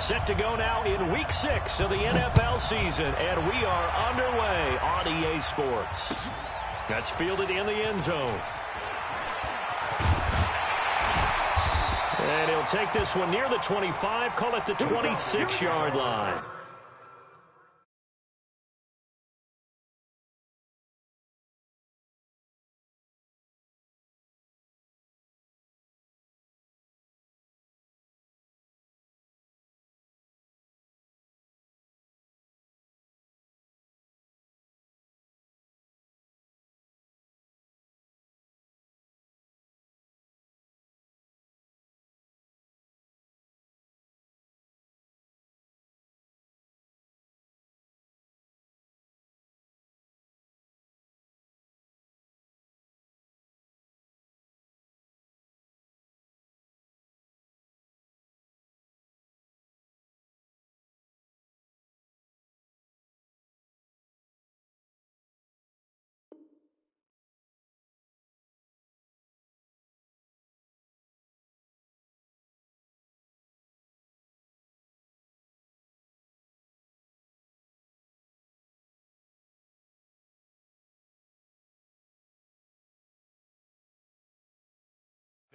Set to go now in Week 6 of the NFL season, and we are underway on EA Sports. That's fielded in the end zone. And he'll take this one near the 25, call it the 26-yard line.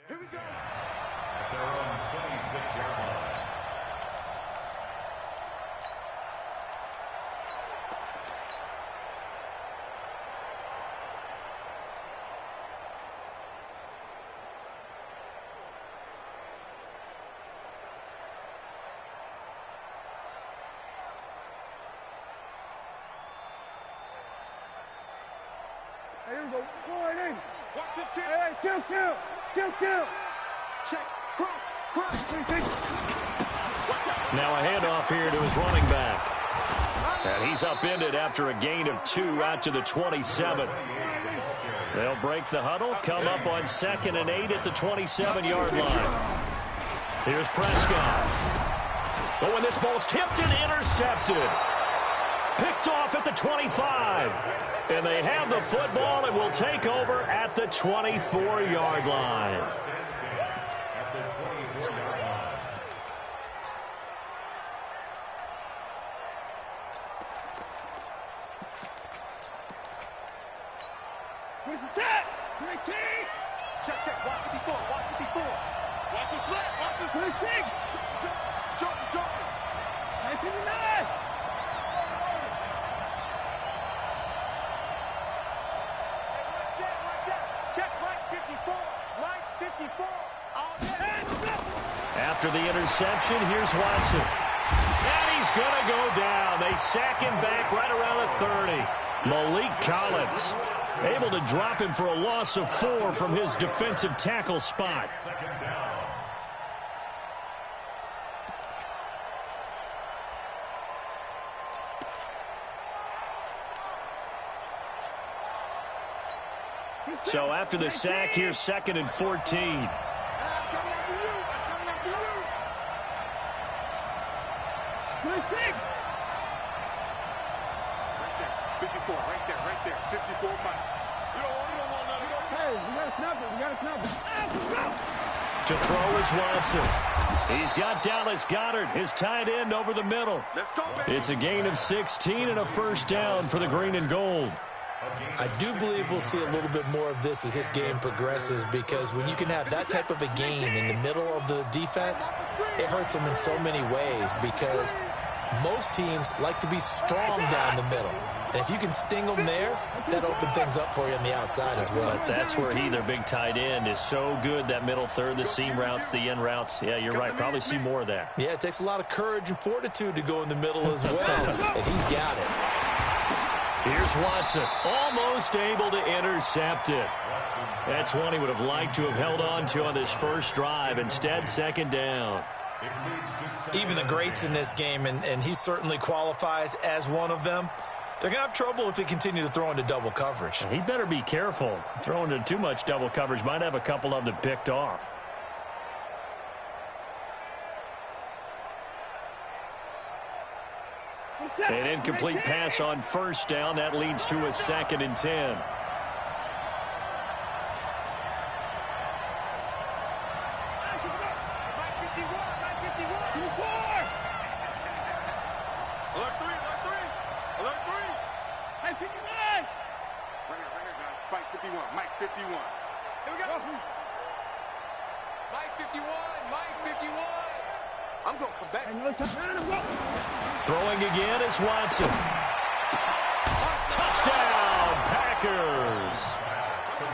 Here we go. At their own 26-yard line. Here we go. Warning. Watch the tip. Hey, 2-2. 2-2. Check. Cross. Now a handoff here to his running back. And he's upended after a gain of 2 out to the 27. They'll break the huddle, come up on 2nd and 8 at the 27-yard line. Here's Prescott. Oh, and this ball's tipped and intercepted. Picked off at the 25. And they have the football and will take over at the 24-yard line. Where's the tap? Great team. Check. Watch 54. Watch the slip. Where's the team? Jump. 59. Check right 54. After the interception, here's Watson. And he's going to go down. They sack him back right around the 30. Malik Collins able to drop him for a loss of 4 from his defensive tackle spot. So after the sack, here's 2nd and 14. I'm coming after you. Where's the team? Right there. 54 Mike. You don't want nothing. Hey, we got to snap it. To throw is Watson. He's got Dallas Goedert, his tight end, over the middle. Let's go, baby. It's a gain of 16 and a first down for the green and gold. I do believe we'll see a little bit more of this as this game progresses, because when you can have that type of a game in the middle of the defense, it hurts them in so many ways, because most teams like to be strong down the middle. And if you can sting them there, that opens things up for you on the outside as well. But that's where their big tight end, is so good, that middle third, the seam routes, the end routes. Yeah, you're right. Probably see more of that. Yeah, it takes a lot of courage and fortitude to go in the middle as well, and he's got it. Here's Watson, almost able to intercept it. That's one he would have liked to have held on to on this first drive. Instead, 2nd down. Even the greats in this game, and he certainly qualifies as one of them, they're going to have trouble if they continue to throw into double coverage. He better be careful. Throwing into too much double coverage might have a couple of them picked off. An incomplete pass on first down. That leads to a 2nd and 10. I'm going to come back. Throwing again is Watson. Touchdown, Packers.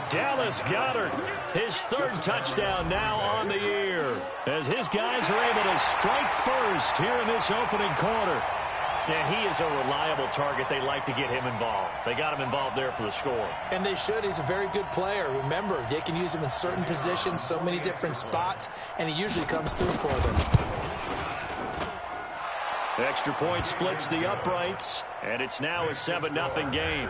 Dallas Goedert, his third touchdown now on the year, as his guys are able to strike first here in this opening quarter. And he is a reliable target. They like to get him involved. They got him involved there for the score. And they should. He's a very good player. Remember, they can use him in certain positions, so many different spots, and he usually comes through for them. Extra point splits the uprights, and it's now a 7-0 game.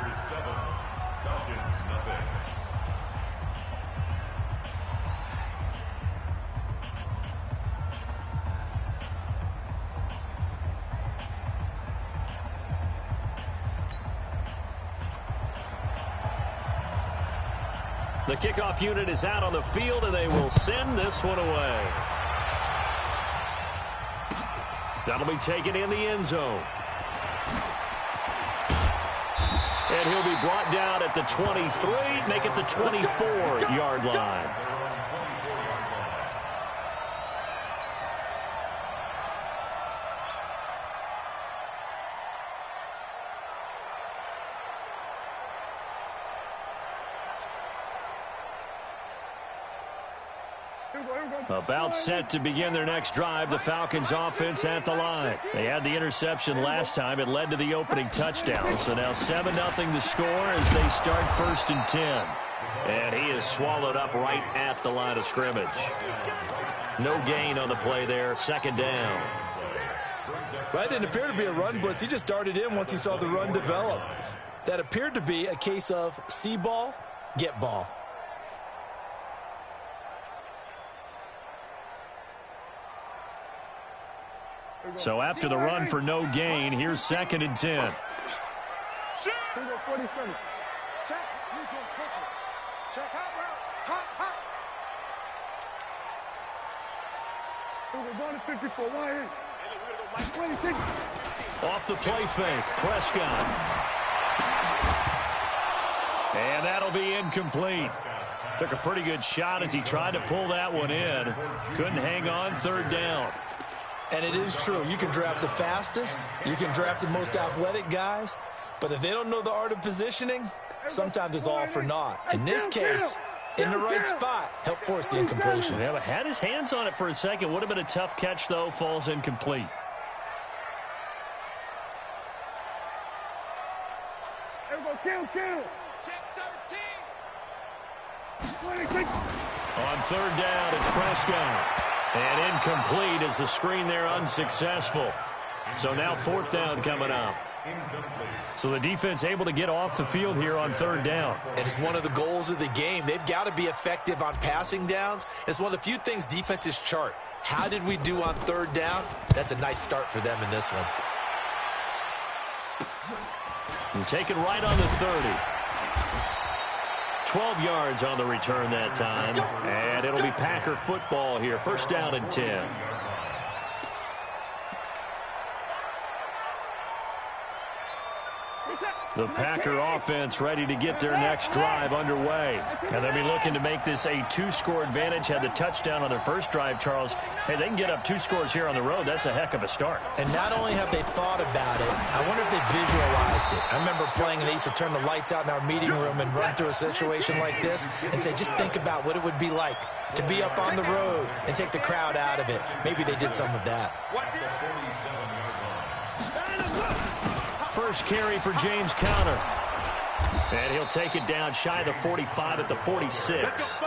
The kickoff unit is out on the field, and they will send this one away. That'll be taken in the end zone. And he'll be brought down at the 23, make it the 24-yard line. About set to begin their next drive, the Falcons offense at the line. They had the interception last time. It led to the opening touchdown. So now 7-0 the score as they start 1st and 10. And he is swallowed up right at the line of scrimmage. No gain on the play there, 2nd down. That didn't appear to be a run blitz. He just darted in once he saw the run develop. That appeared to be a case of see ball, get ball. So after the run for no gain, here's 2nd and 10. Off the play fake, Prescott. And that'll be incomplete. Took a pretty good shot as he tried to pull that one in. Couldn't hang on, 3rd down. And it is true. You can draft the fastest. You can draft the most athletic guys. But if they don't know the art of positioning, sometimes it's all for naught. In this case, in the right spot, help force the incompletion. Yeah, but had his hands on it for a second. Would have been a tough catch, though. Falls incomplete. Kill. Check 13. On 3rd down, it's Prescott. And incomplete as the screen there unsuccessful. So now 4th down coming up. So the defense able to get off the field here on 3rd down. And it's one of the goals of the game. They've got to be effective on passing downs. It's one of the few things defenses chart. How did we do on 3rd down? That's a nice start for them in this one. And taken right on the 30. 12 yards on the return that time. And it'll be Packer football here. 1st down and 10. The Packer offense ready to get their next drive underway. And they'll be looking to make this a 2-score advantage. Had the touchdown on their first drive, Charles. Hey, they can get up 2 scores here on the road. That's a heck of a start. And not only have they thought about it, I wonder if they visualized it. I remember playing and they used to turn the lights out in our meeting room and run through a situation like this and say, just think about what it would be like to be up on the road and take the crowd out of it. Maybe they did some of that. First carry for James Conner. And he'll take it down shy of the 45 at the 46.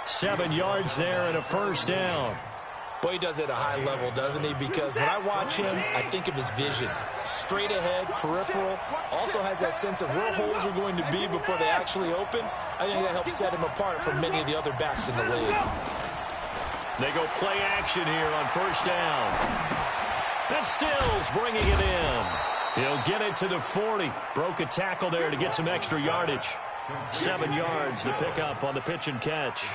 7 yards there and a 1st down. Boy, he does it at a high level, doesn't he? Because when I watch him, I think of his vision. Straight ahead, peripheral. Also has that sense of where holes are going to be before they actually open. I think that helps set him apart from many of the other backs in the league. They go play action here on 1st down. And Stills bringing it in. He'll get it to the 40. Broke a tackle there to get some extra yardage. 7 yards, the pickup on the pitch and catch.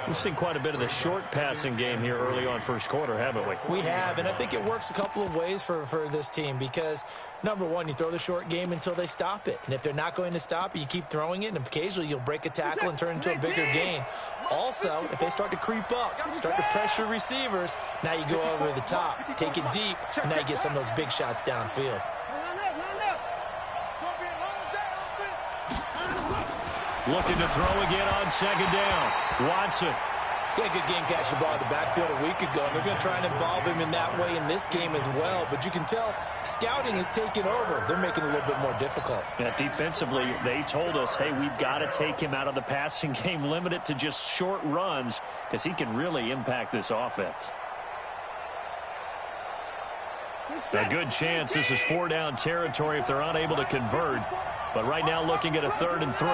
We've seen quite a bit of the short passing game here early on first quarter, haven't we? We have, and I think it works a couple of ways for this team because, number one, you throw the short game until they stop it. And if they're not going to stop it, you keep throwing it, and occasionally you'll break a tackle and turn into a bigger gain. Also, if they start to creep up, start to pressure receivers, now you go over the top, take it deep, and now you get some of those big shots downfield. Looking to throw again on second down. Watson. Yeah, good game catching the ball in the backfield a week ago. And they're going to try and involve him in that way in this game as well. But you can tell scouting is taking over. They're making it a little bit more difficult. Yeah, defensively, they told us, hey, we've got to take him out of the passing game, limit it to just short runs because he can really impact this offense. A good chance this is 4-down territory if they're unable to convert. But right now looking at a 3rd and 3.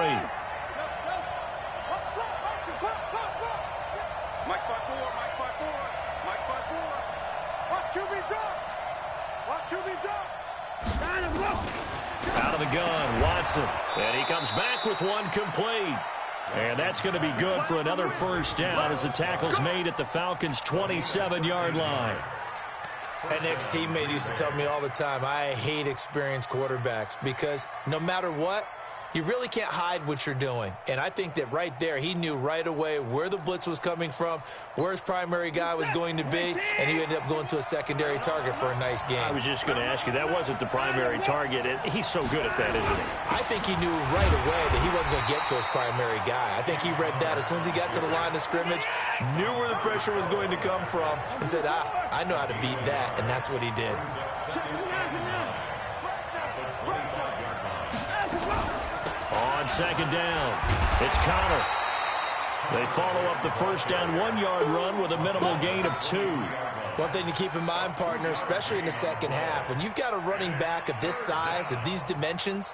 Out of the gun, Watson. And he comes back with one complete. And that's going to be good for another first down as the tackle's made at the Falcons' 27-yard line. An ex-teammate used to tell me all the time, I hate experienced quarterbacks because no matter what, you really can't hide what you're doing. And I think that right there, he knew right away where the blitz was coming from, where his primary guy was going to be, and he ended up going to a secondary target for a nice game. I was just going to ask you, that wasn't the primary target. He's so good at that, isn't he? I think he knew right away that he wasn't going to get to his primary guy. I think he read that as soon as he got to the line of scrimmage, knew where the pressure was going to come from, and said, I know how to beat that, and that's what he did. On second down, it's Connor. They follow up the first down 1-yard run with a minimal gain of 2. One thing to keep in mind, partner, especially in the second half, when you've got a running back of this size, of these dimensions,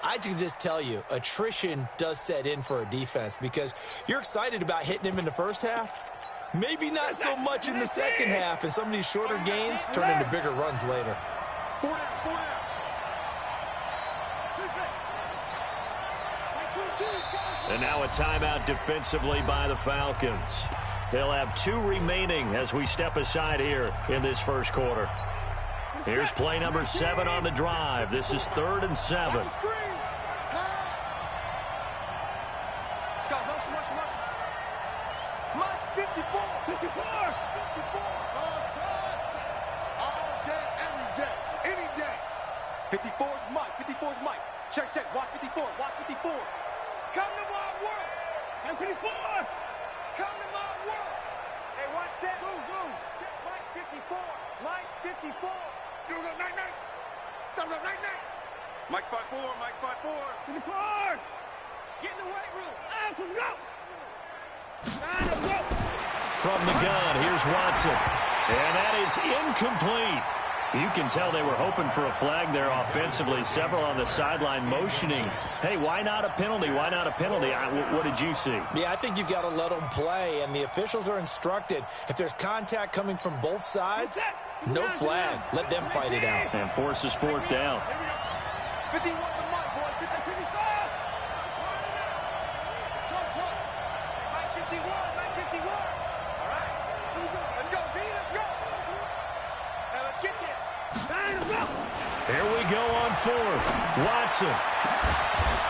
I can just tell you, attrition does set in for a defense because you're excited about hitting him in the first half. Maybe not so much in the second half, and some of these shorter gains turn into bigger runs later. And now a timeout defensively by the Falcons. They'll have 2 remaining as we step aside here in this first quarter. Here's play number 7 on the drive. This is 3rd and 7. Let's go, motion. Mike, 54. 54. All day, every day, any day. 54 is Mike. 54 is Mike. Check. Watch 54. Watch 54. Come to my work. And 54. Come to my work. Hey, watch that. Zoom. Check Mike 54. Mike 54. You go night. Thumbs up, night. Mike 54. 54. Get in the weight room. Let's go. From the gun, here's Watson. And that is incomplete. You can tell they were hoping for a flag there offensively. Several on the sideline motioning. Hey, why not a penalty? Why not a penalty? What did you see? Yeah, I think you've got to let them play, and the officials are instructed. If there's contact coming from both sides, no flag. Let them fight it out. And forces 4th down. 51 to Mike, boys. 55. Mike 51. All right. Let's go, B. Let's go. Now let's get there. Here we go on 4th. Watson.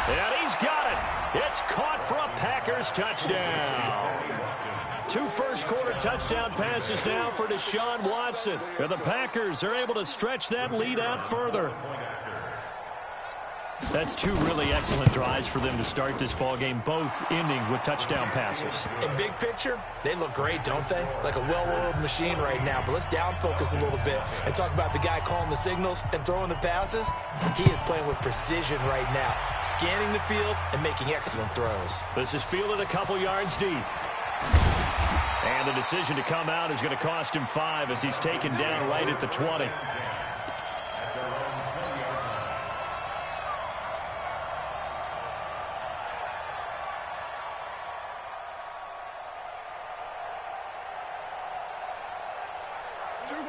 And he's got it. It's caught for a Packers touchdown. 2 first-quarter touchdown passes now for Deshaun Watson. And the Packers are able to stretch that lead out further. That's 2 really excellent drives for them to start this ballgame, both ending with touchdown passes. In big picture, they look great, don't they? Like a well-oiled machine right now. But let's down-focus a little bit and talk about the guy calling the signals and throwing the passes. He is playing with precision right now, scanning the field and making excellent throws. This is fielded a couple yards deep. And the decision to come out is going to cost him 5 as he's taken down right at the 20.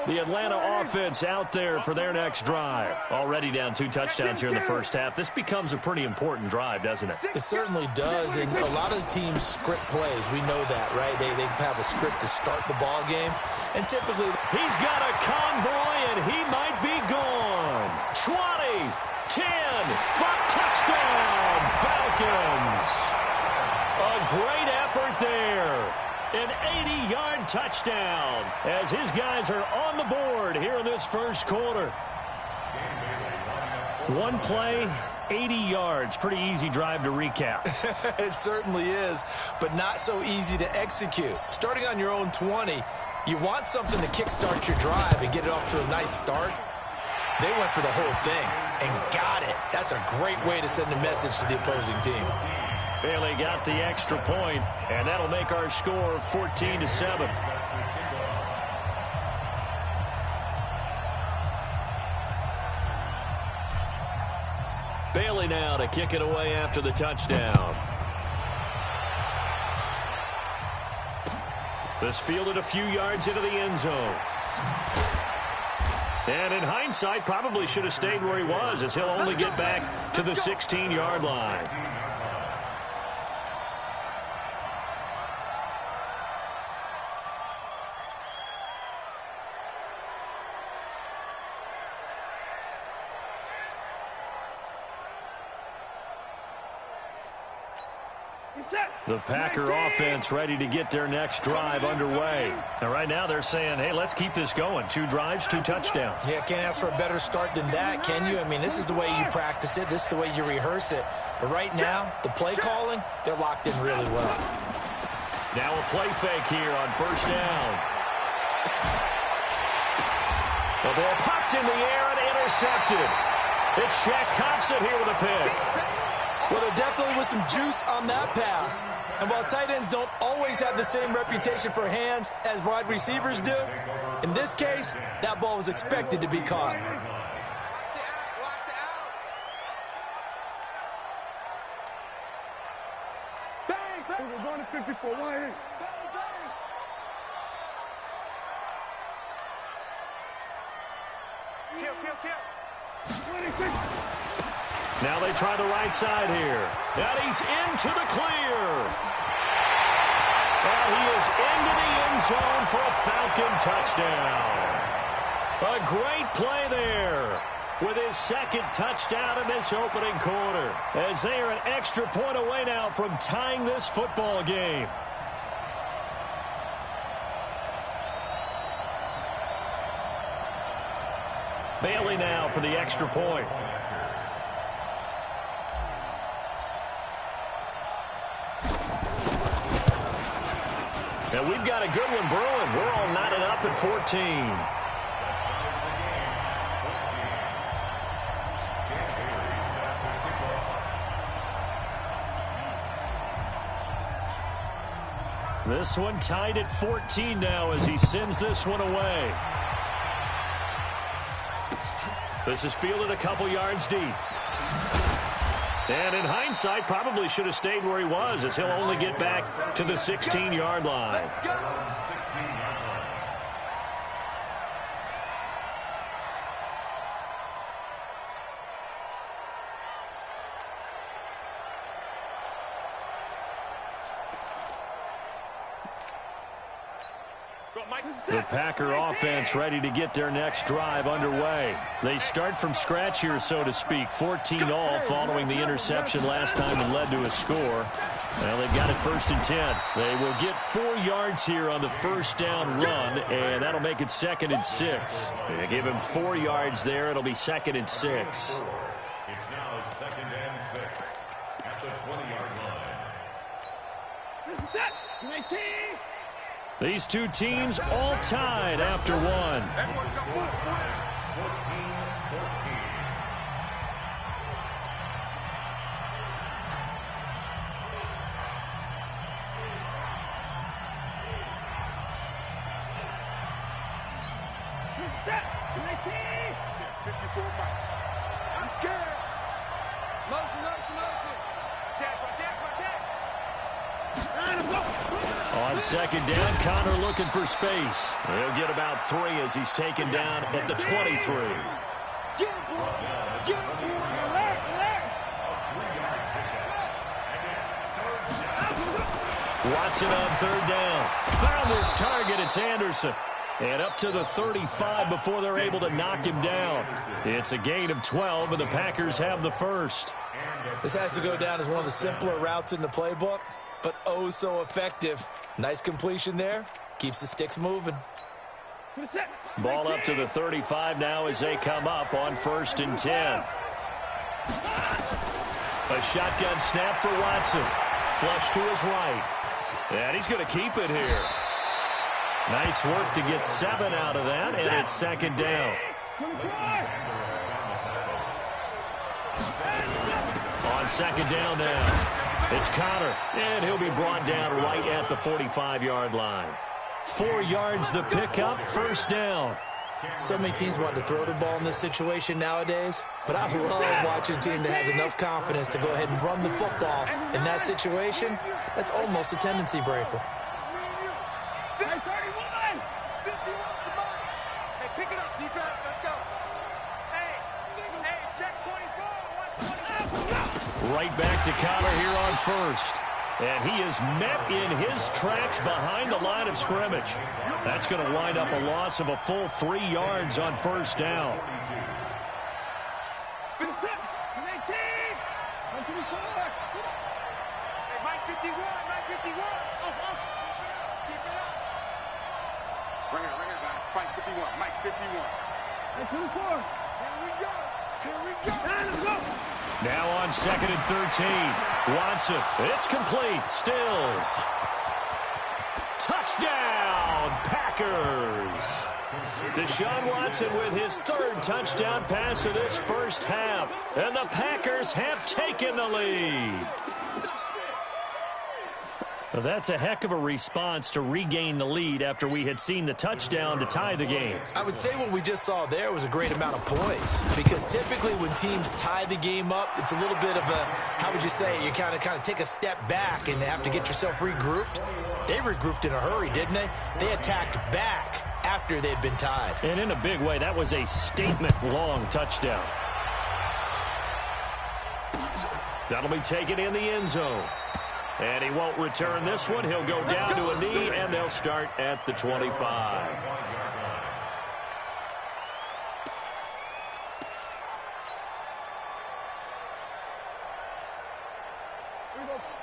The Atlanta offense out there for their next drive. Already down 2 touchdowns here in the first half. This becomes a pretty important drive, doesn't it? It certainly does, and a lot of the teams script plays. We know that, right? They have a script to start the ball game, and typically he's got a convoy, and he might be gone. 20, 10, touchdown, Falcons. A great effort there. An 80-yard touchdown as his guys are on the board here in this first quarter. One play, 80 yards. Pretty easy drive to recap. It certainly is, but not so easy to execute. Starting on your own 20, you want something to kickstart your drive and get it off to a nice start. They went for the whole thing and got it. That's a great way to send a message to the opposing team. Bailey got the extra point, and that'll make our score 14-7. Bailey now to kick it away after the touchdown. This fielded a few yards into the end zone. And in hindsight, probably should have stayed where he was, as he'll only get back to the 16-yard line. The Packer offense ready to get their next drive underway. And right now they're saying, hey, let's keep this going. 2 drives, 2 touchdowns. Yeah, can't ask for a better start than that, can you? I mean, this is the way you practice it. This is the way you rehearse it. But right now, the play calling, they're locked in really well. Now a play fake here on first down. The ball popped in the air and intercepted. It's Shaq Thompson here with a pick. Well, there definitely was some juice on that pass. And while tight ends don't always have the same reputation for hands as wide receivers do, in this case, that ball was expected to be caught. We're going to 54. Why here? Kill. 26. Now they try the right side here. And he's into the clear. And he is into the end zone for a Falcon touchdown. A great play there with his second touchdown in this opening quarter, as they are an extra point away now from tying this football game. Bailey now for the extra point. And we've got a good one brewing. We're all knotted up at 14. This one tied at 14 now as he sends this one away. This is fielded a couple yards deep. And in hindsight, probably should have stayed where he was, as he'll only get back to the 16-yard line. The Packer offense ready to get their next drive underway. They start from scratch here, so to speak. 14-all following the interception last time that led to a score. Well, they've got it 1st and 10. They will get 4 yards here on the first down run, and that'll make it 2nd and 6. They give him 4 yards there. It'll be 2nd and 6. It's now 2nd and 6 at the 20-yard line. This is it. 19. These two teams all tied after one. Set. 19. 54 Mike. I'm scared. Motion. Check. On second down, Connor looking for space. He'll get about 3 as he's taken down at the 23. Watson on third down. Found his target. It's Anderson. And up to the 35 before they're able to knock him down. It's a gain of 12, and the Packers have the first. This has to go down as one of the simpler routes in the playbook, but oh so effective. Nice completion there. Keeps the sticks moving. Ball up to the 35 now as they come up on 1st and 10. A shotgun snap for Watson. Flush to his right. And he's going to keep it here. Nice work to get 7 out of that, and it's second down. On second down now, it's Connor, and he'll be brought down right at the 45-yard line. 4 yards the pickup, 1st down. So many teams want to throw the ball in this situation nowadays, but I love watching a team that has enough confidence to go ahead and run the football. In that situation, that's almost a tendency breaker. Right back to Connor here on 1st. And he is met in his tracks behind the line of scrimmage. That's going to wind up a loss of a full 3 yards on 1st down. Now on 2nd and 13. Watson. It's complete. Stills. Touchdown, Packers. Deshaun Watson with his 3rd touchdown pass of this first half. And the Packers have taken the lead. Well, that's a heck of a response to regain the lead after we had seen the touchdown to tie the game. I would say what we just saw there was a great amount of poise, because typically when teams tie the game up, it's a little bit of a, how would you say it? You kind of take a step back and have to get yourself regrouped. They regrouped in a hurry, didn't they? They attacked back after they'd been tied. And in a big way, that was a statement-long touchdown. That'll be taken in the end zone. And he won't return this one. He'll go down to a knee, and they'll start at the 25.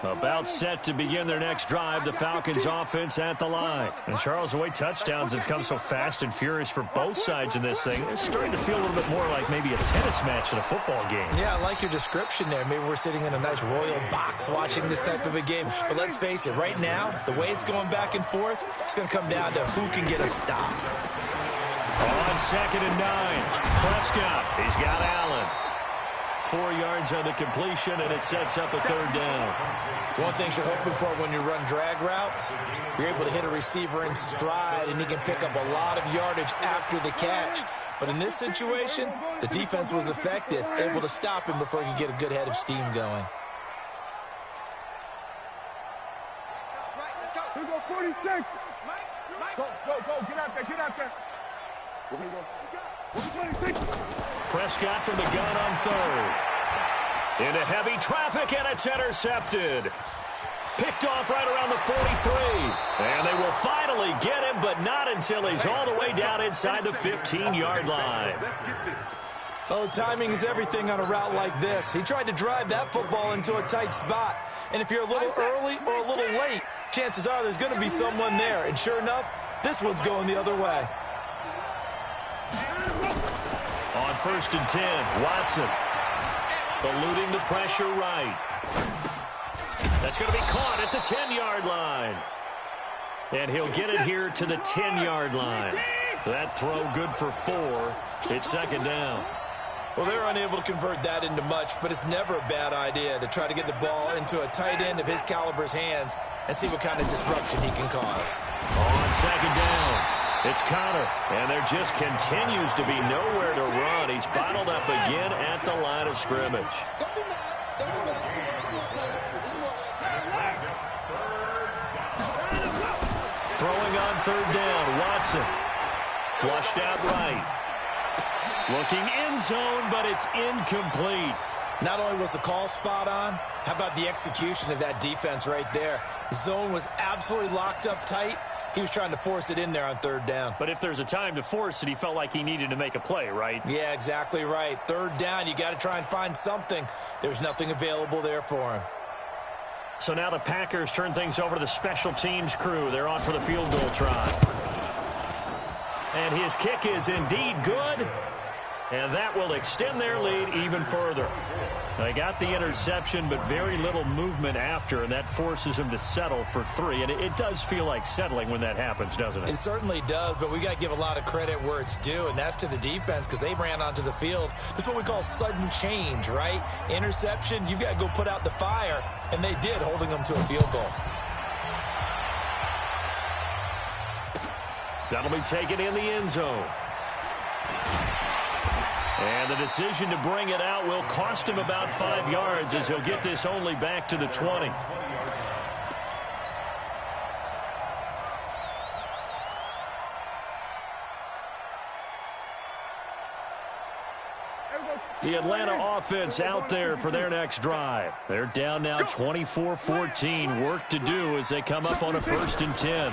About set to begin their next drive, the Falcons offense at the line. And Charles, the way touchdowns have come so fast and furious for both sides in this thing, it's starting to feel a little bit more like maybe a tennis match in a football game. Yeah, I like your description there. Maybe we're sitting in a nice royal box watching this type of a game. But let's face it, right now, the way it's going back and forth, it's going to come down to who can get a stop. On 2nd and 9, Prescott. He's got Allen. 4 yards on the completion, and it sets up a 3rd down. One thing you're hoping for when you run drag routes, you're able to hit a receiver in stride, and he can pick up a lot of yardage after the catch. But in this situation, the defense was effective, able to stop him before he could get a good head of steam going. Here we go, 46. Go, get out there. We're going to go. 26. Prescott from the gun on 3rd. Into heavy traffic, and it's intercepted. Picked off right around the 43. And they will finally get him, but not until he's all the way down inside the 15-yard line. Oh, timing is everything on a route like this. He tried to drive that football into a tight spot. And if you're a little early or a little late, chances are there's going to be someone there. And sure enough, this one's going the other way. On 1st and 10, Watson eluding the pressure right. That's going to be caught at the 10-yard line. And he'll get it here to the 10-yard line. That throw good for 4. It's 2nd down. Well, they're unable to convert that into much, but it's never a bad idea to try to get the ball into a tight end of his caliber's hands and see what kind of disruption he can cause. On 2nd down. It's Connor, and there just continues to be nowhere to run. He's bottled up again at the line of scrimmage. Throwing on third down, Watson. Flushed out right. Looking end zone, but it's incomplete. Not only was the call spot on, how about the execution of that defense right there? Zone was absolutely locked up tight. He was trying to force it in there on third down. But if there's a time to force it, he felt like he needed to make a play, right? Yeah, exactly right. Third down, you got to try and find something. There's nothing available there for him. So now the Packers turn things over to the special teams crew. They're on for the field goal try. And his kick is indeed good. And that will extend their lead even further. They got the interception, but very little movement after, and that forces them to settle for 3. And it does feel like settling when that happens, doesn't it? It certainly does, but we got to give a lot of credit where it's due, and that's to the defense because they ran onto the field. This is what we call sudden change, right? Interception, you've got to go put out the fire, and they did, holding them to a field goal. That'll be taken in the end zone. And the decision to bring it out will cost him about 5 yards as he'll get this only back to the 20. The Atlanta offense out there for their next drive. They're down now 24-14. Work to do as they come up on a 1st and 10.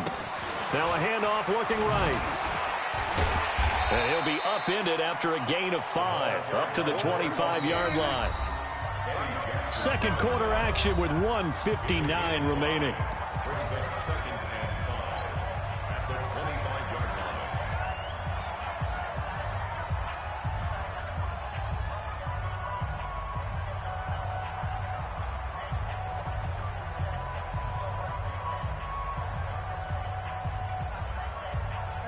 Now a handoff looking right. And he'll be upended after a gain of 5, up to the 25-yard line. Second quarter action with 1:59 remaining.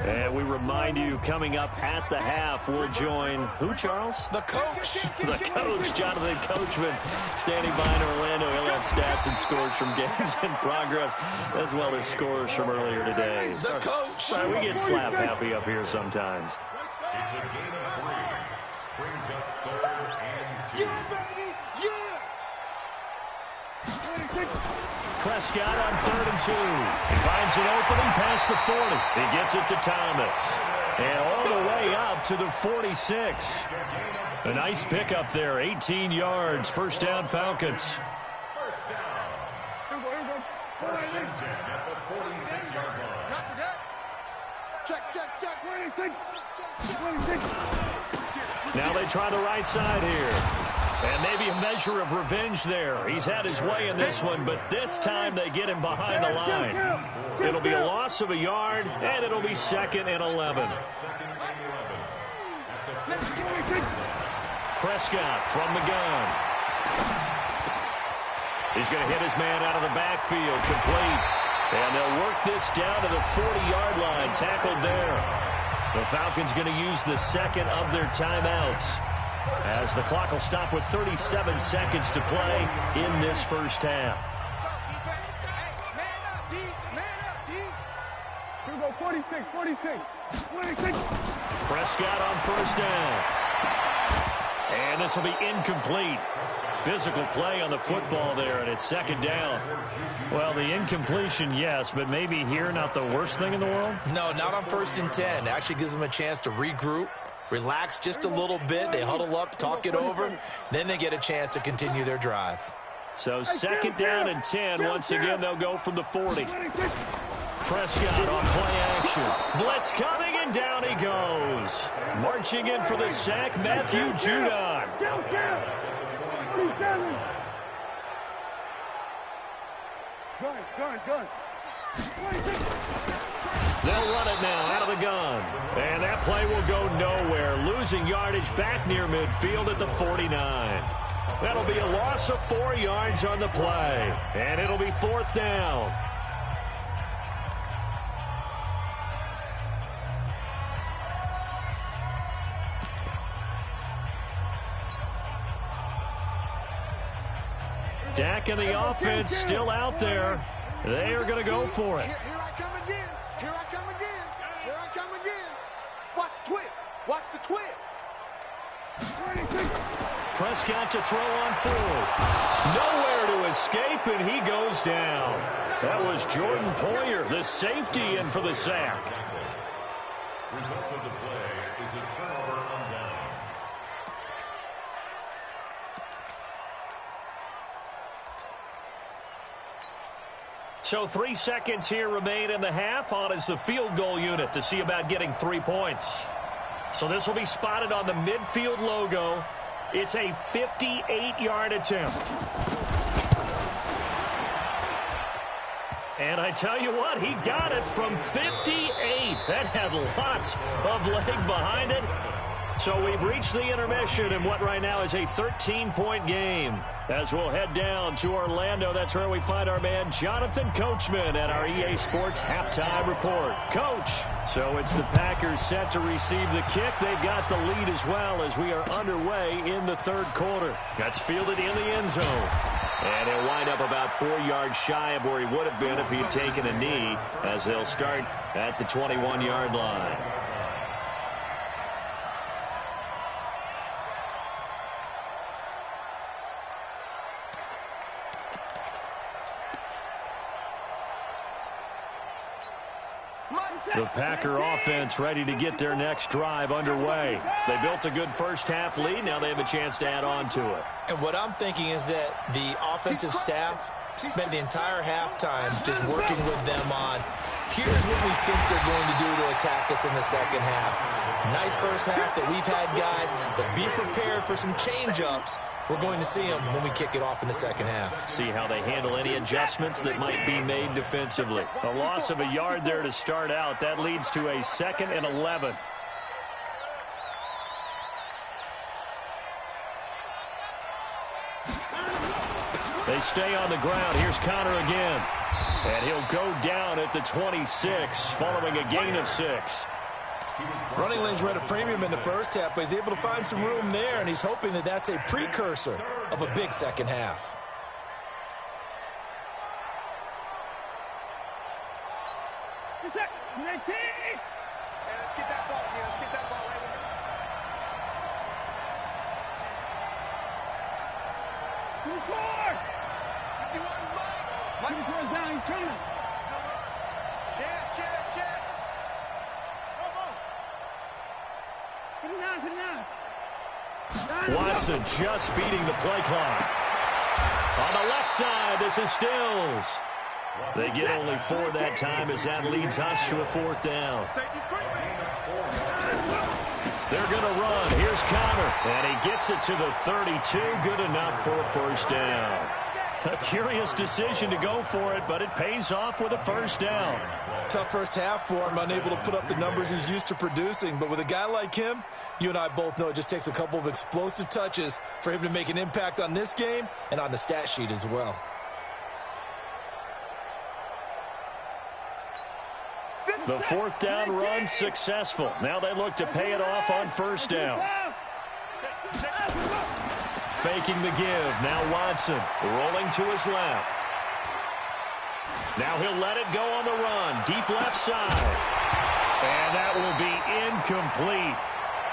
And we remind you, coming up at the half, we'll join who, Charles? The coach. The coach, Jonathan Coachman, standing by in Orlando. He'll have stats and scores from games in progress, as well as scores from earlier today. The coach. We get slap happy up here sometimes. It's a gain of 3. Brings up 3rd and 2. Yeah, baby! Yeah! Prescott on 3rd and 2. He finds an opening past the 40. He gets it to Thomas. And all the way up to the 46. A nice pickup there, 18 yards. First down, Falcons. First down. First and 10 at the 46-yard line. Not to that. Check. Now they try the right side here. And maybe a measure of revenge there. He's had his way in this one, but this time they get him behind the line. It'll be a loss of a yard, and it'll be 2nd and 11. Prescott from the gun. He's going to hit his man out of the backfield, complete. And they'll work this down to the 40-yard line, tackled there. The Falcons going to use the second of their timeouts, as the clock will stop with 37 seconds to play in this first half. Here we go, 46. Prescott on first down. And this will be incomplete. Physical play on the football there, and it's 2nd down. Well, the incompletion, yes, but maybe here not the worst thing in the world? No, not on 1st and 10. Actually gives them a chance to regroup, relax just a little bit. They huddle up, talk it over. Then they get a chance to continue their drive. So 2nd down and 10. Once again, they'll go from the 40. Prescott on play action. Blitz coming, and down he goes. Marching in for the sack, Matthew Judon. Gun. They'll run it now out of the gun. And that play will go nowhere. Losing yardage back near midfield at the 49. That'll be a loss of 4 yards on the play. And it'll be 4th down. Dak and the offense still out there. They are going to go for it. Here I come again. Watch the twist. Prescott to throw on fourth. Nowhere to escape, and he goes down. That was Jordan Poyer, the safety, in for the sack. Result of the play is a turnover on downs. So 3 seconds here remain in the half. On is the field goal unit to see about getting 3 points. So this will be spotted on the midfield logo. It's a 58-yard attempt. And I tell you what, he got it from 58. That had lots of leg behind it. So we've reached the intermission in what right now is a 13-point game. As we'll head down to Orlando, that's where we find our man Jonathan Coachman at our EA Sports Halftime Report. Coach, so it's the Packers set to receive the kick. They've got the lead as well as we are underway in the third quarter. That's fielded in the end zone. And he'll wind up about 4 yards shy of where he would have been if he'd taken a knee, as they'll start at the 21-yard line. The Packer offense ready to get their next drive underway. They built a good first-half lead. Now they have a chance to add on to it. And what I'm thinking is that the offensive staff spent the entire halftime just working with them on, here's what we think they're going to do to attack us in the second half. Nice first half that we've had, guys, but be prepared for some change-ups. We're going to see them when we kick it off in the second half. See how they handle any adjustments that might be made defensively. A loss of a yard there to start out. That leads to a 2nd and 11. They stay on the ground. Here's Connor again. And he'll go down at the 26 following a gain of 6. Running lanes were at a premium in the first half, but he's able to find some room there, and he's hoping that that's a precursor of a big second half. Let's get that ball, man. Let's get that ball right here. Move forward. 51, Mike. Mike down, he's coming. Check. Watson just beating the play clock. On the left side, this is Stills. They get only 4 that time as that leads us to a 4th down. They're going to run. Here's Connor. And he gets it to the 32. Good enough for a first down. A curious decision to go for it, but it pays off with a first down. Tough first half for him, unable to put up the numbers he's used to producing. But with a guy like him, you and I both know it just takes a couple of explosive touches for him to make an impact on this game and on the stat sheet as well. The 4th down run successful. Now they look to pay it off on first down. Faking the give. Now Watson rolling to his left. Now he'll let it go on the run. Deep left side. And that will be incomplete.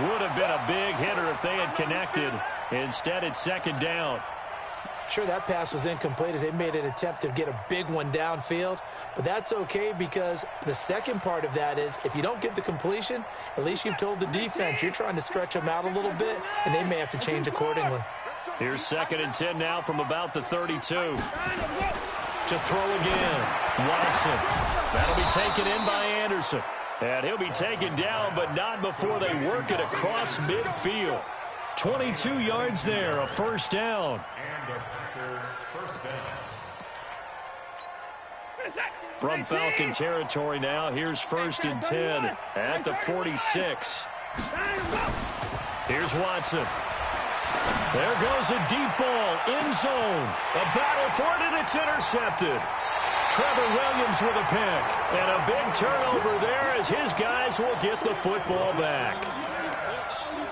Would have been a big hitter if they had connected. Instead, it's 2nd down. Sure, that pass was incomplete as they made an attempt to get a big one downfield. But that's okay because the second part of that is if you don't get the completion, at least you've told the defense you're trying to stretch them out a little bit, and they may have to change accordingly. Here's 2nd and 10 now from about the 32. To throw again. Watson. That'll be taken in by Anderson. And he'll be taken down, but not before they work it across midfield. 22 yards there, a first down. And a Packer first down. From Falcon territory now, here's 1st and 10 at the 46. Here's Watson. There goes a deep ball, end zone. A battle for it, and it's intercepted. Trevor Williams with a pick. And a big turnover there as his guys will get the football back.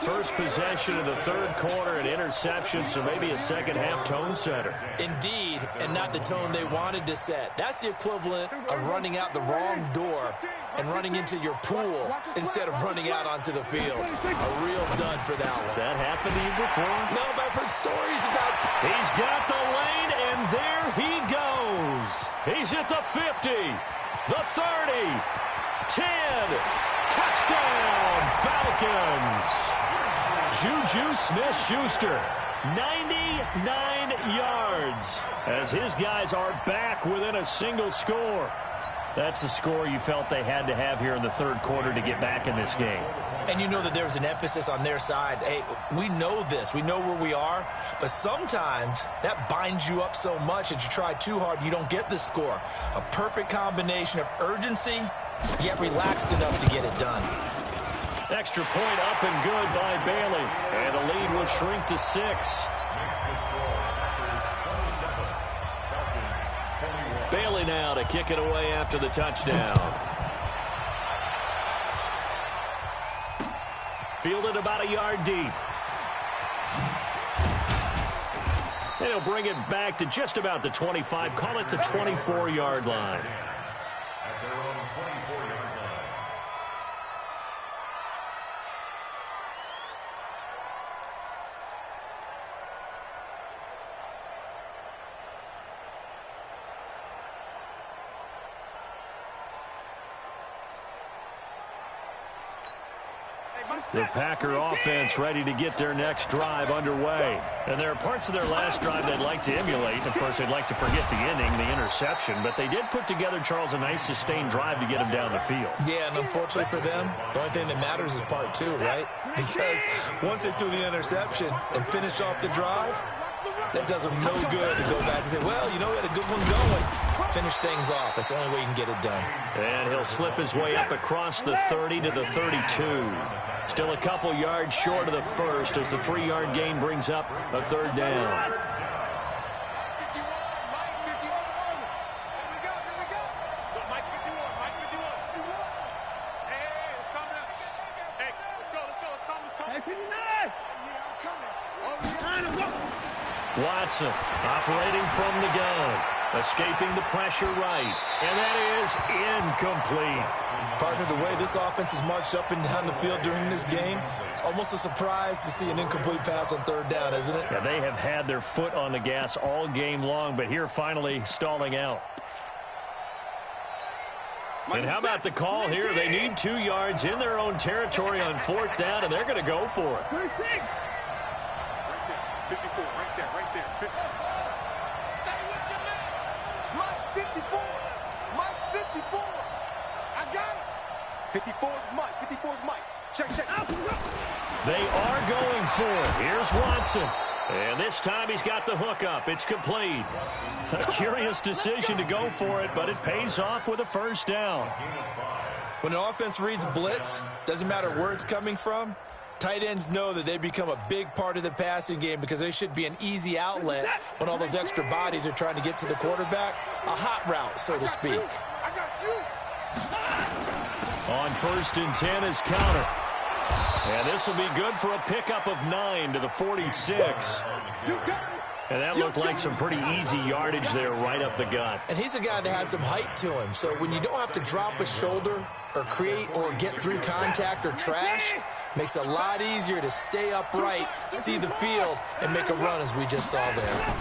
First possession of the third quarter, an interception, so maybe a second-half tone setter. Indeed, and not the tone they wanted to set. That's the equivalent of running out the wrong door and running into your pool instead of running out onto the field. A real dud for that one. Has that happened to you before? No, but I've heard stories about... He's got the lane, and there he goes. He's at the 50, the 30, 10. Touchdown, Falcons. Juju Smith-Schuster, 99 yards, as his guys are back within a single score. That's the score you felt they had to have here in the third quarter to get back in this game. And you know that there's an emphasis on their side. Hey, we know this. We know where we are. But sometimes that binds you up so much that you try too hard, you don't get the score. A perfect combination of urgency, yet relaxed enough to get it done. Extra point up and good by Bailey. And the lead will shrink to 6. Bailey now to kick it away after the touchdown. Fielded about a yard deep. And he'll bring it back to just about the 25. Call it the 24-yard line. At their own 24-yard line. The Packer offense ready to get their next drive underway. And there are parts of their last drive they'd like to emulate. Of course, they'd like to forget the ending, the interception. But they did put together, Charles, a nice sustained drive to get them down the field. Yeah, and unfortunately for them, the only thing that matters is part 2, right? Because once they threw the interception and finished off the drive, that does them no good to go back and say, well, you know, we had a good one going. Finish things off. That's the only way you can get it done. And he'll slip his way up across the 30 to the 32. Still a couple yards short of the first as the 3-yard gain brings up a third down. Watson operating from the gun. Escaping the pressure right. And that is incomplete. Partner, the way this offense has marched up and down the field during this game, it's almost a surprise to see an incomplete pass on third down, isn't it? Yeah, they have had their foot on the gas all game long, but here finally stalling out. And how about the call here? They need 2 yards in their own territory on fourth down, and they're going to go for it. 54, right there, right there. 50. Mike's 54. Mike's 54. I got it. 54 is Mike. 54 is Mike. Check. They are going for it. Here's Watson. And this time he's got the hook up. It's complete. A curious decision to go for it, but it pays off with a first down. When an offense reads blitz, doesn't matter where it's coming from, tight ends know that they become a big part of the passing game because they should be an easy outlet when all those extra bodies are trying to get to the quarterback. A hot route, so to speak. I got you. On 1st and 10 is counter. And this will be good for a pickup of 9 to the 46. And that looked like some pretty easy yardage there right up the gut. And he's a guy that has some height to him. So when you don't have to drop a shoulder or create or get through contact or trash, makes it a lot easier to stay upright, see the field, and make a run as we just saw there.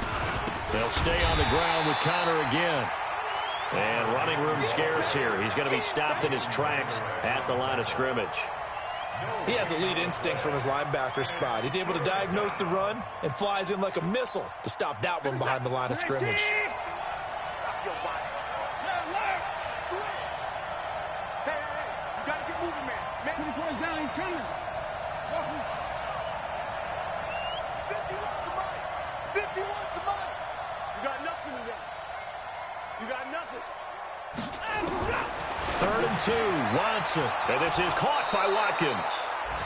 They'll stay on the ground with Connor again. And running room scarce here. He's going to be stopped in his tracks at the line of scrimmage. He has elite instincts from his linebacker spot. He's able to diagnose the run and flies in like a missile to stop that one behind the line of scrimmage. Stop your body. Switch. Hey, you got to get moving, man. 20 points down, he's coming. 51's the Mike. 51's the Mike. You got nothing in there. You got nothing. 3rd and 2, Watson. And this is caught by Watkins.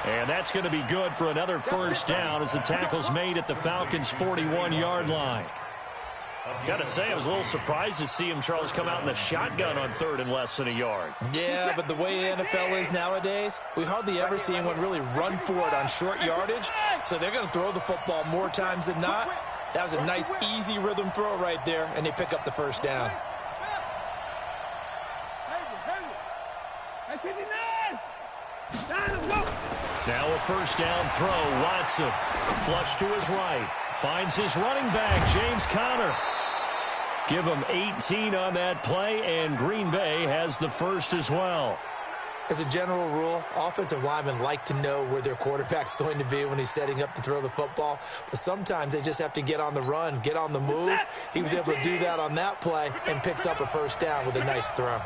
And that's going to be good for another first down as the tackle's made at the Falcons' 41-yard line. Gotta say, I was a little surprised to see him, Charles, come out in the shotgun on 3rd and less than a yard. Yeah, but the way the NFL is nowadays, we hardly ever see anyone really run for it on short yardage. So they're going to throw the football more times than not. That was a nice, easy rhythm throw right there, and they pick up the first down. Now a first down throw. Watson, flush to his right. Finds his running back, James Conner. Give him 18 on that play, and Green Bay has the first as well. As a general rule, offensive linemen like to know where their quarterback's going to be when he's setting up to throw the football. But sometimes they just have to get on the run, get on the move. He was able to do that on that play and picks up a first down with a nice throw.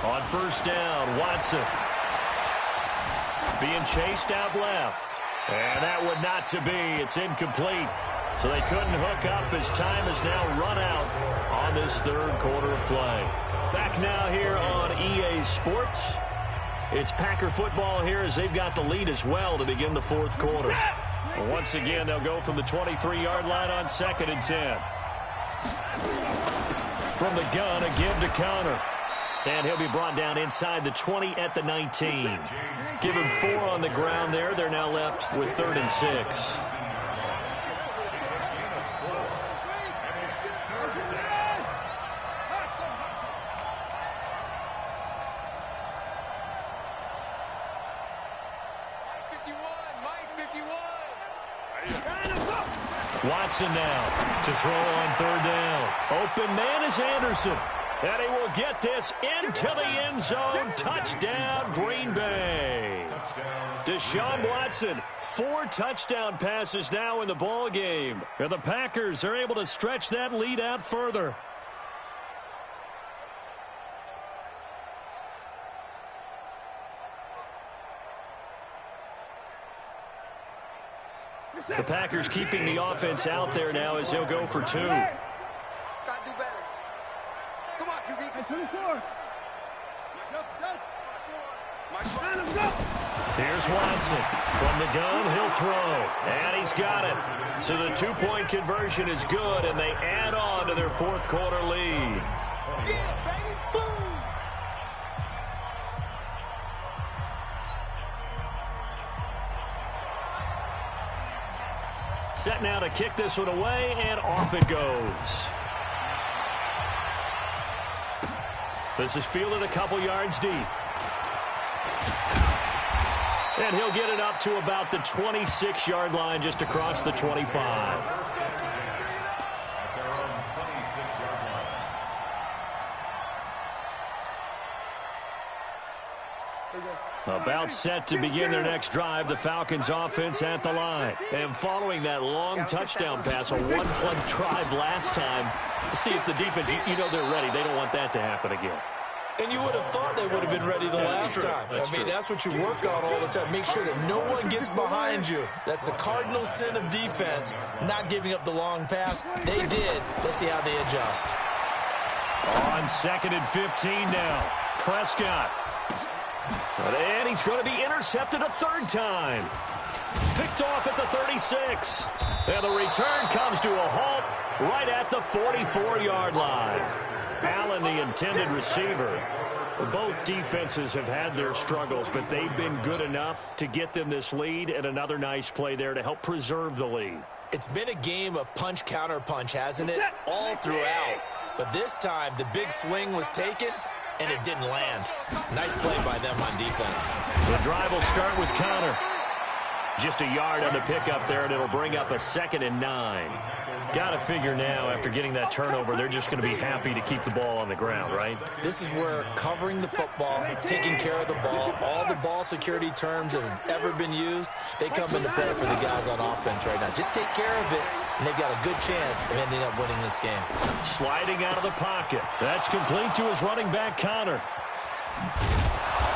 On first down, Watson being chased out left. And that would not to be. It's incomplete. So they couldn't hook up as time has now run out on this third quarter of play. Back now here on EA Sports. It's Packer football here as they've got the lead as well to begin the fourth quarter. Once again, they'll go from the 23-yard line on 2nd and 10. From the gun, a give to Conner. And he'll be brought down inside the 20 at the 19. Give him 4 on the ground there. They're now left with 3rd and 6. Watson now to throw on 3rd down. Open man is Anderson. And he will get this into the end zone. Touchdown, Green Bay. Deshaun Watson, 4 touchdown passes now in the ball game. And the Packers are able to stretch that lead out further. The Packers keeping the offense out there now as they'll go for 2. Gotta do better. Come on, QB. 24. Here's Watson. From the gun, he'll throw. And he's got it. So the 2-point conversion is good, and they add on to their fourth quarter lead. Yeah, baby. Boom. Set now to kick this one away, and off it goes. This is fielded a couple yards deep. And he'll get it up to about the 26-yard line, just across the 25. About set to begin their next drive, the Falcons offense at the line. And following that long touchdown pass, a one-play drive last time, see if the defense, you know they're ready. They don't want that to happen again. And you would have thought they would have been ready the last time. That's what you work on all the time. Make sure that no one gets behind you. That's the cardinal sin of defense, not giving up the long pass. They did. Let's see how they adjust. On 2nd and 15 now. Prescott. And he's going to be intercepted a 3rd time. Picked off at the 36. And the return comes to a halt right at the 44-yard line. Allen, the intended receiver. Both defenses have had their struggles, but they've been good enough to get them this lead, and another nice play there to help preserve the lead. It's been a game of punch-counter-punch, hasn't it? All throughout. But this time, the big swing was taken, and it didn't land. Nice play by them on defense. The drive will start with Conner. Just a yard on the pickup there, and it'll bring up a 2nd and 9. Got to figure now, after getting that turnover, they're just going to be happy to keep the ball on the ground, right? This is where covering the football, taking care of the ball, all the ball security terms that have ever been used, they come into play for the guys on offense right now. Just take care of it, and they've got a good chance of ending up winning this game. Sliding out of the pocket. That's complete to his running back, Conner.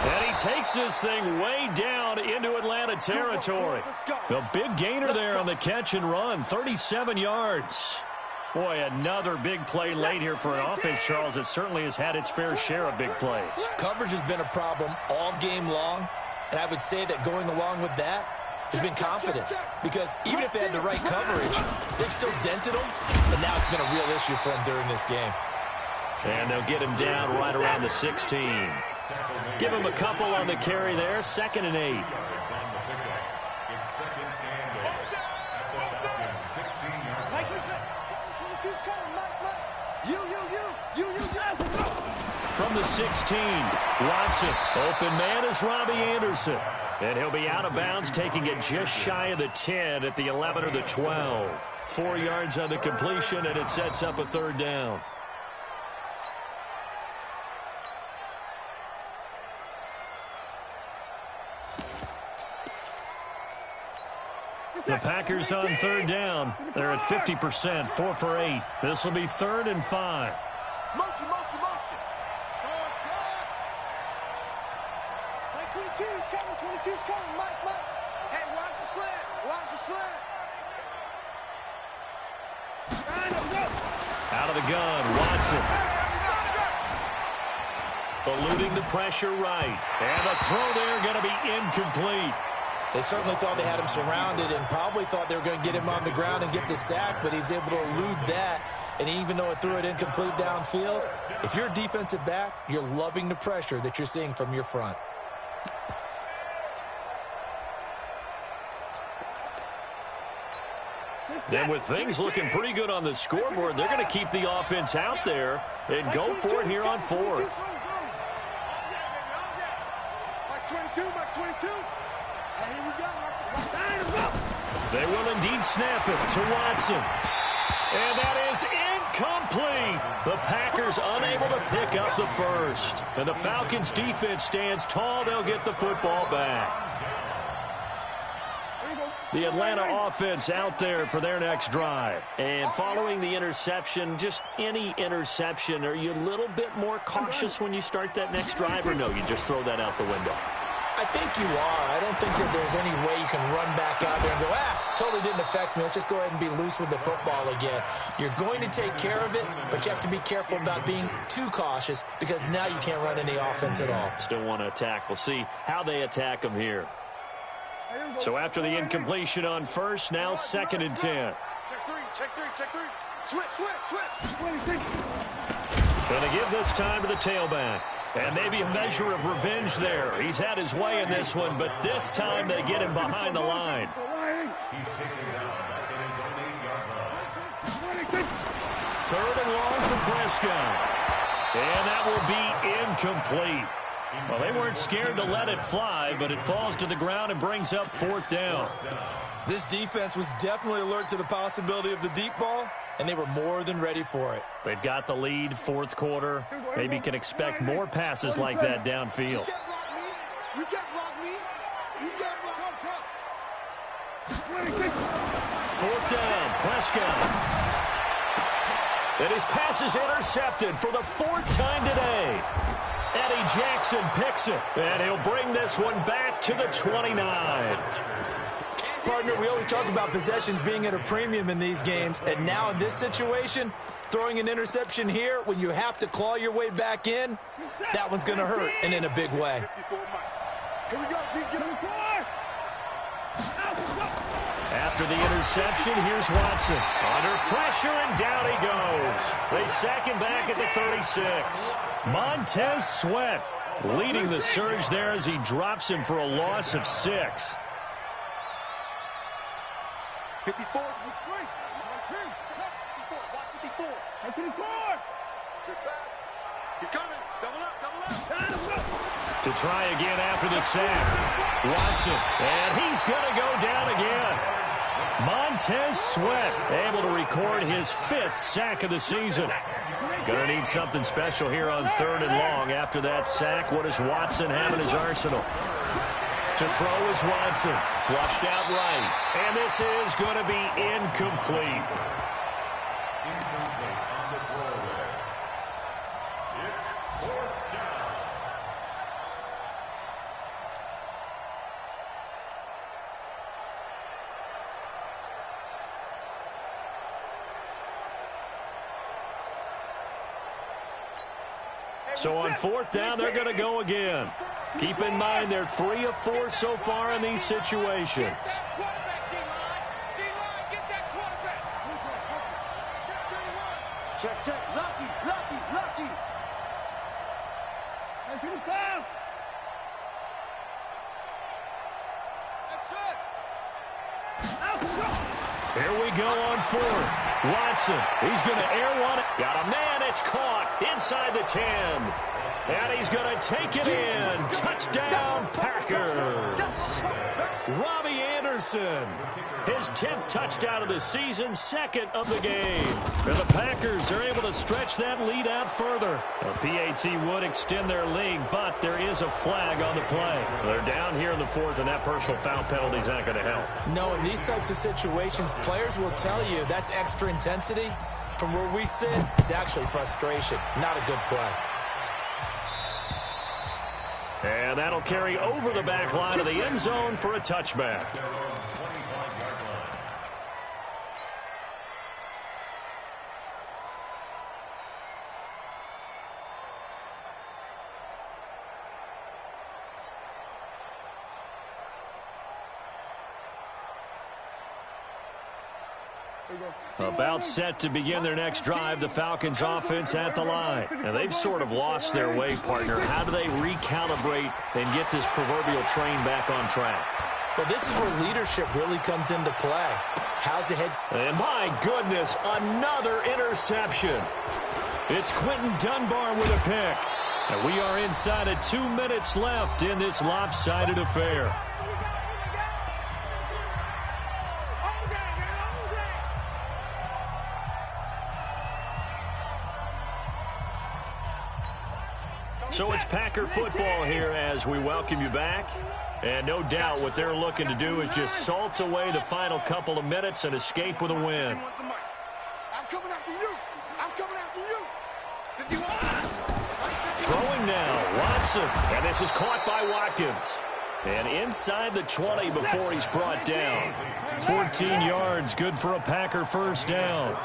And he takes this thing way down into Atlanta territory. A big gainer there on the catch and run, 37 yards. Boy, another big play late here for an offense, Charles, that certainly has had its fair share of big plays. Coverage has been a problem all game long, and I would say that going along with that, has been confidence. Because even if they had the right coverage, they've still dented them, and now it's been a real issue for them during this game. And they'll get him down right around the 16. Give him a couple on the carry there, 2nd and 8. It's 2nd and 8. At the 16-yard line. From the 16, Watson. Open man is Robbie Anderson. And he'll be out of bounds, taking it just shy of the 10 at the 11 or the 12. 4 yards on the completion, and it sets up a 3rd down. The Packers on 3rd down. They're at 50%, 4 for 8. This will be 3rd and 5. Motion. Mike 22's coming. Mike. Hey, watch the slant. Out of the gun, Watson. Eluding the pressure right. And the throw there going to be incomplete. They certainly thought they had him surrounded and probably thought they were going to get him on the ground and get the sack, but he was able to elude that. And even though it threw it incomplete downfield, if you're a defensive back, you're loving the pressure that you're seeing from your front. And with things looking pretty good on the scoreboard, they're going to keep the offense out there and go for it here on 4th. Mike 22. And here we go. They will indeed snap it to Watson. And that is incomplete. The Packers unable to pick up the first. And the Falcons defense stands tall. They'll get the football back. The Atlanta offense out there for their next drive. And following the interception, just any interception, are you a little bit more cautious when you start that next drive, or no, you just throw that out the window? I think you are. I don't think that there's any way you can run back out there and go, totally didn't affect me. Let's just go ahead and be loose with the football again. You're going to take care of it, but you have to be careful about being too cautious because now you can't run any offense at all. Still want to attack. We'll see how they attack them here. So after the incompletion on 1st, now 2nd and 10. Check three. Switch. Going to give this time to the tailback. And maybe a measure of revenge there. He's had his way in this one, but this time they get him behind the line. He's taken down back in his own 8-yard line. 3rd and long for Prescott. And that will be incomplete. Well, they weren't scared to let it fly, but it falls to the ground and brings up 4th down. This defense was definitely alert to the possibility of the deep ball, and they were more than ready for it. They've got the lead, 4th quarter. Maybe can expect more passes like that downfield. You can't block me. 4th down, Prescott. And his pass is intercepted for the 4th time today. Eddie Jackson picks it, and he'll bring this one back to the 29. Partner, we always talk about possessions being at a premium in these games, and now in this situation, throwing an interception here when you have to claw your way back in, that one's going to hurt, and in a big way. Here we go, G. Get him. After the interception, here's Watson. Under pressure, and down he goes. They sack him back at the 36. Montez Sweat leading the surge there as he drops him for a loss of 6. 54. Watch 54. He's coming. Double up. To try again after the sack. Watson, and he's going to go down again. Montez Sweat able to record his 5th sack of the season. Going to need something special here on 3rd and long. After that sack, what does Watson have in his arsenal? To throw is Watson. Flushed out right. And this is going to be incomplete. Incomplete on the throwaway. It's 4th down. So on fourth down, they're going to go again. Keep in mind they're 3 of 4 so far in these situations. Check, check. Lucky, lucky, lucky. Hey, give me five. That's it. Here we go on fourth. Watson, he's going to air one. Got a man, it's caught inside the 10. And he's going to take it in. Touchdown, Packers. Robbie Anderson, his 10th touchdown of the season, 2nd of the game. And the Packers are able to stretch that lead out further. A PAT would extend their lead, but there is a flag on the play. They're down here in the 4th, and that personal foul penalty is not going to help. No, in these types of situations, players will tell you that's extra intensity. From where we sit, it's actually frustration, not a good play. And that'll carry over the back line of the end zone for a touchback. About set to begin their next drive, the Falcons offense at the line. And they've sort of lost their way, partner. How do they recalibrate and get this proverbial train back on track? Well, this is where leadership really comes into play. How's the head? And my goodness, another interception. It's Quentin Dunbar with a pick. And we are inside of 2 minutes left in this lopsided affair. So it's Packer football here as we welcome you back. And no doubt what they're looking to do is just salt away the final couple of minutes and escape with a win. I'm coming after you. I'm coming after you. Throwing now, Watson. And this is caught by Watkins. And inside the 20 before he's brought down. 14 yards, good for a Packer first down.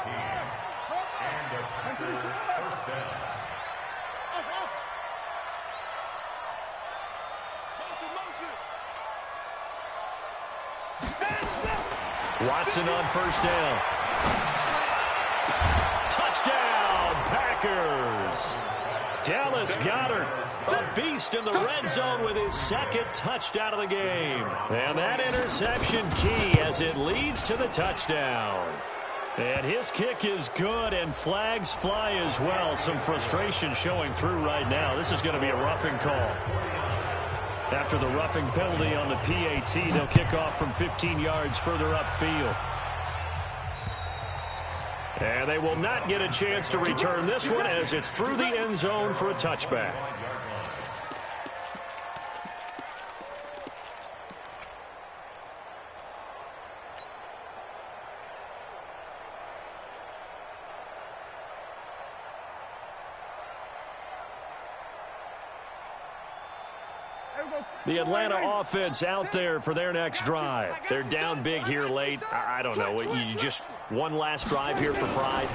Watson on first down. Touchdown, Packers. Dallas Goedert, a beast in the red zone with his 2nd touchdown of the game. And that interception key as it leads to the touchdown. And his kick is good, and flags fly as well. Some frustration showing through right now. This is going to be a roughing call. After the roughing penalty on the PAT, they'll kick off from 15 yards further upfield. And they will not get a chance to return this one as it's through the end zone for a touchback. The Atlanta offense out there for their next drive. They're down big here late. I don't know. You just one last drive here for pride?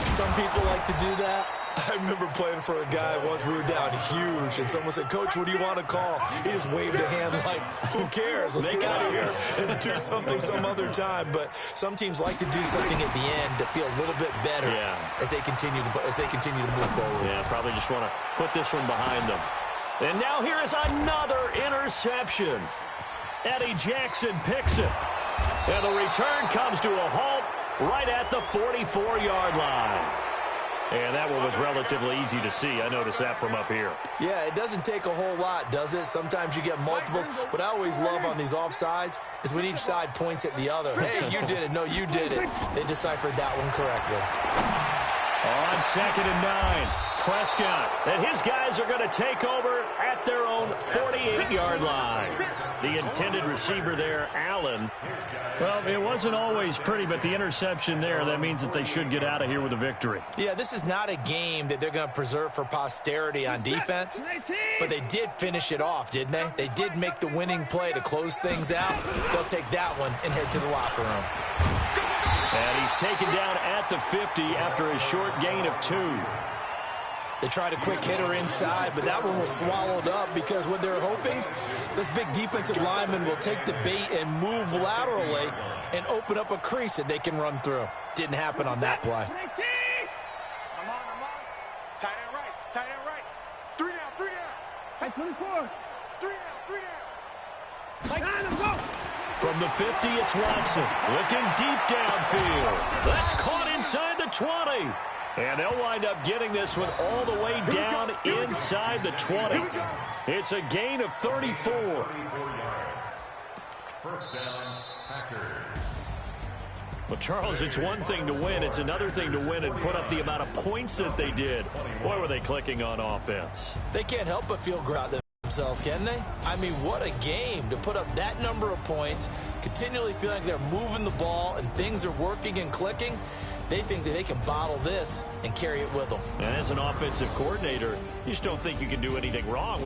Some people like to do that. I remember playing for a guy once. We were down huge, and someone said, "Coach, what do you want to call?" He just waved a hand like, "Who cares? Let's get out of here and do something some other time." But some teams like to do something at the end to feel a little bit better as they continue to move forward. Yeah, probably just want to put this one behind them. And now here is another interception. Eddie Jackson picks it. And the return comes to a halt right at the 44-yard line. And that one was relatively easy to see. I noticed that from up here. Yeah, it doesn't take a whole lot, does it? Sometimes you get multiples. What I always love on these offsides is when each side points at the other. Hey, you did it. No, you did it. They deciphered that one correctly. On 2nd and 9, Prescott. And his guys are going to take over at their own 48-yard line. The intended receiver there, Allen. Well, it wasn't always pretty, but the interception there, that means that they should get out of here with a victory. Yeah, this is not a game that they're going to preserve for posterity on defense, but they did finish it off, didn't they? They did make the winning play to close things out. They'll take that one and head to the locker room. And he's taken down at the 50 after a short gain of 2. They tried a quick hitter inside, but that one was swallowed up because what they're hoping, this big defensive lineman will take the bait and move laterally and open up a crease that they can run through. Didn't happen on that play. I'm on. Tight end right. Tight end right. 3 down. Hey, 24. 3 down. Let's go. From the 50, it's Watson. Looking deep downfield. That's caught inside the 20. And they'll wind up getting this one all the way down inside the 20. It's a gain of 34. First down, Packers. Well, Charles, it's one thing to win. It's another thing to win and put up the amount of points that they did. Boy, were they clicking on offense. They can't help but feel good about themselves, can they? I mean, what a game to put up that number of points, continually feeling like they're moving the ball and things are working and clicking. They think that they can bottle this and carry it with them. And as an offensive coordinator, you just don't think you can do anything wrong